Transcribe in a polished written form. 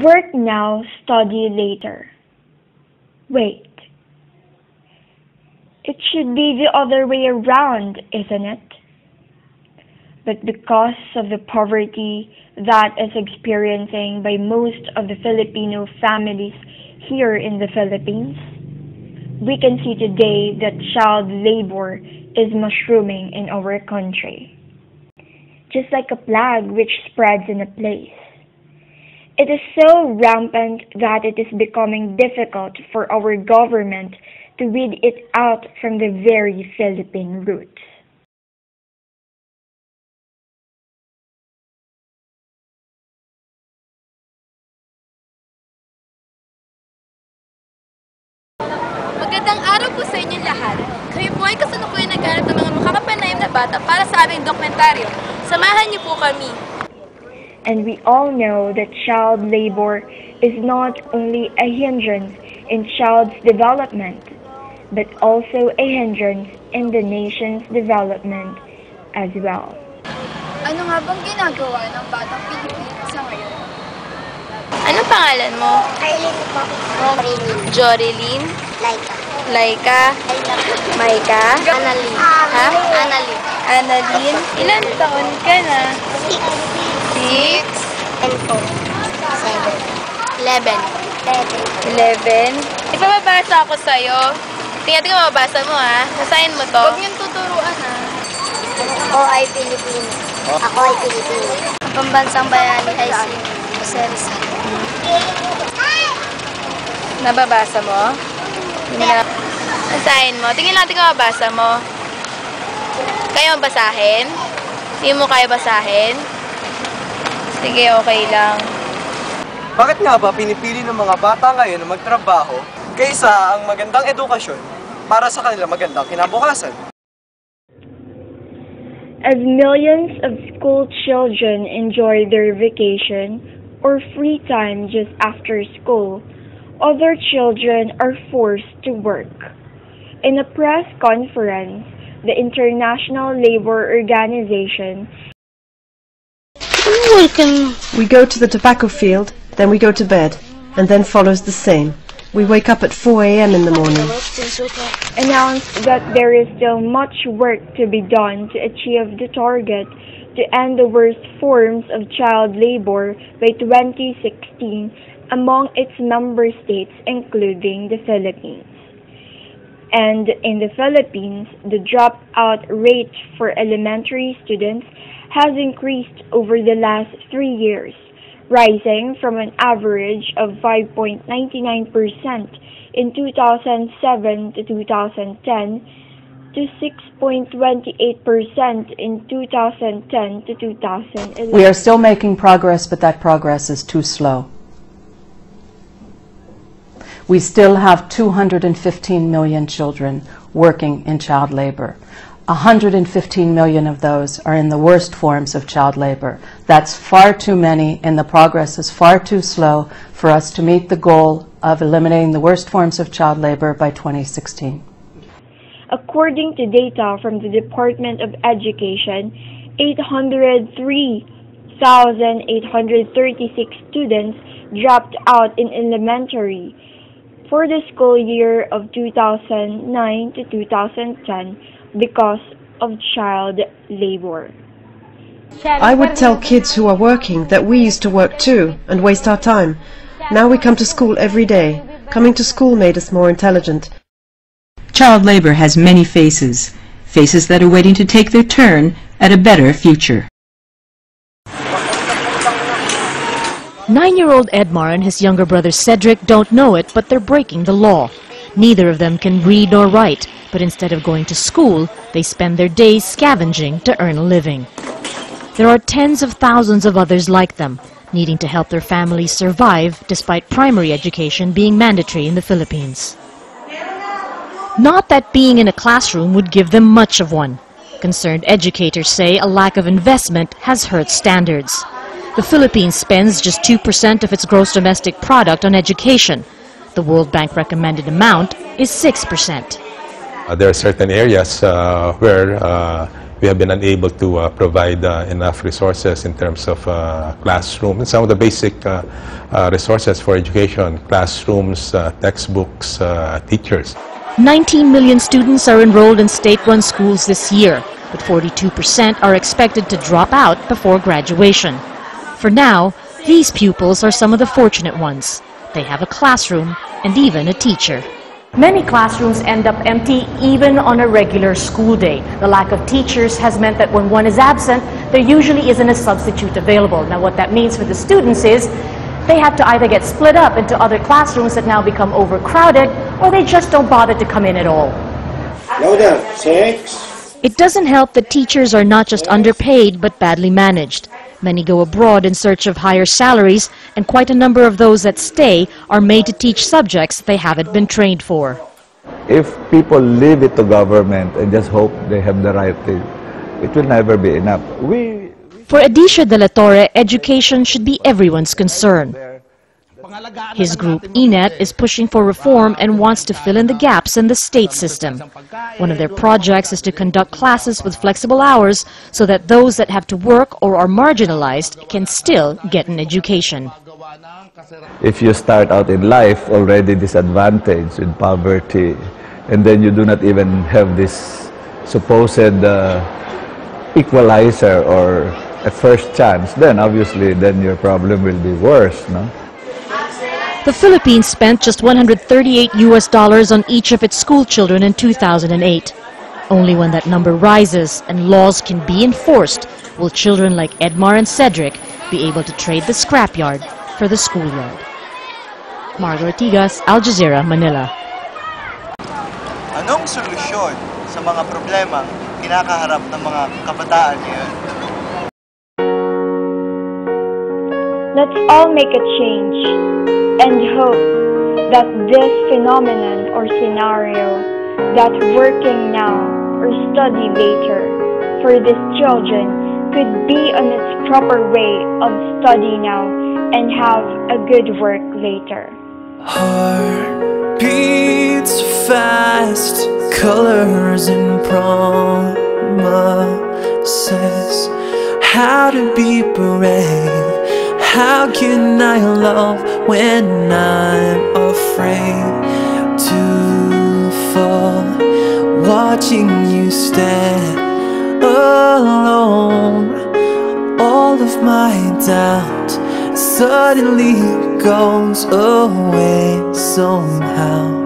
Work now, study later. Wait. It should be the other way around, isn't it? But because of the poverty that is experiencing by most of the Filipino families here in the Philippines, we can see today that child labor is mushrooming in our country. Just like a plague which spreads in a place. It is so rampant that it is becoming difficult for our government to weed it out from the very Philippine roots. Magandang araw po sa inyong lahat. Kayo po ay kasalukuyan naghanap ng mga makakapanayam na bata para sa aming dokumentaryo. Samahan niyo po kami. And we all know that child labor is not only a hindrance in child's development, but also a hindrance in the nation's development as well. Ano nga bang ginagawa ng batang Pilipino sa ngayon? Anong pangalan mo? Arlene po. Jorilyn? Laika. Laika? Maika? Annalyn. Ha? Annalyn. Annalyn? Ilan taon ka na? 6? And 4. 7. 11. 11? Ipababasa ako sa'yo. Tingnan mababasa mo ha. Basahin mo to. Huwag niyong tuturuan ha. Ako ay Pilipino. Ako ay Pilipino. Ang pambansang bayani ay si Jose Rizal. Nababasa mo? Basahin mo. Tingnan natin kung mababasa mo. Kaya basahin? Hindi mo kaya basahin? Sige, okay lang. Bakit nga ba pinipili ng mga bata ngayon na magtrabaho kaysa ang magandang edukasyon para sa kanilang magandang kinabukasan? As millions of school children enjoy their vacation or free time just after school, other children are forced to work. In a press conference, the International Labor Organization We go to the tobacco field, then we go to bed, and then follows the same. We wake up at 4 a.m. in the morning. announced that there is still much work to be done to achieve the target to end the worst forms of child labor by 2016 among its member states, including the Philippines. And in the Philippines, the dropout rate for elementary students has increased over the last 3 years, rising from an average of 5.99% in 2007 to 2010 to 6.28% in 2010 to 2011. We are still making progress, but that progress is too slow. We still have 215 million children working in child labor. 115 million of those are in the worst forms of child labor. That's far too many, and the progress is far too slow for us to meet the goal of eliminating the worst forms of child labor by 2016. According to data from the Department of Education, 803,836 students dropped out in elementary for the school year of 2009 to 2010 because of child labor. I would tell kids who are working that we used to work too and waste our time. Now we come to school every day. Coming to school made us more intelligent. Child labor has many faces, faces that are waiting to take their turn at a better future. 9-year-old Edmar and his younger brother Cedric don't know it, but they're breaking the law. Neither of them can read nor write, but instead of going to school, they spend their days scavenging to earn a living. There are tens of thousands of others like them, needing to help their families survive despite primary education being mandatory in the Philippines. Not that being in a classroom would give them much of one. Concerned educators say a lack of investment has hurt standards. The Philippines spends just 2% of its gross domestic product on education. The World Bank recommended amount is 6%. There are certain areas where we have been unable to provide enough resources in terms of classroom and some of the basic resources for education, classrooms, textbooks, teachers. 19 million students are enrolled in state-run schools this year, but 42% are expected to drop out before graduation. For now, these pupils are some of the fortunate ones. They have a classroom and even a teacher. Many classrooms end up empty even on a regular school day. The lack of teachers has meant that when one is absent, there usually isn't a substitute available. Now what that means for the students is they have to either get split up into other classrooms that now become overcrowded, or they just don't bother to come in at all. Louder, 6. It doesn't help that teachers are not just underpaid but badly managed. Many go abroad in search of higher salaries, and quite a number of those that stay are made to teach subjects they haven't been trained for. If people leave it to government and just hope they have the right thing, it will never be enough. For Edicio de la Torre, education should be everyone's concern. His group, ENET, is pushing for reform and wants to fill in the gaps in the state system. One of their projects is to conduct classes with flexible hours so that those that have to work or are marginalized can still get an education. If you start out in life already disadvantaged in poverty, and then you do not even have this supposed equalizer or a first chance, then obviously then your problem will be worse, no? The Philippines spent just $138 on each of its school children in 2008. Only when that number rises and laws can be enforced will children like Edmar and Cedric be able to trade the scrapyard for the schoolyard. Margaret Tigas, Al Jazeera, Manila. Anong solusyon sa mga problemang kinakaharap ng mga kabataan ngayon? Let's all make a change and hope that this phenomenon or scenario, that working now or study later for these children could be on its proper way of study now and have a good work later. Heart beats fast, colors and promises. How to be brave, how can I love when I'm afraid to fall? Watching you stand alone, all of my doubt suddenly goes away somehow.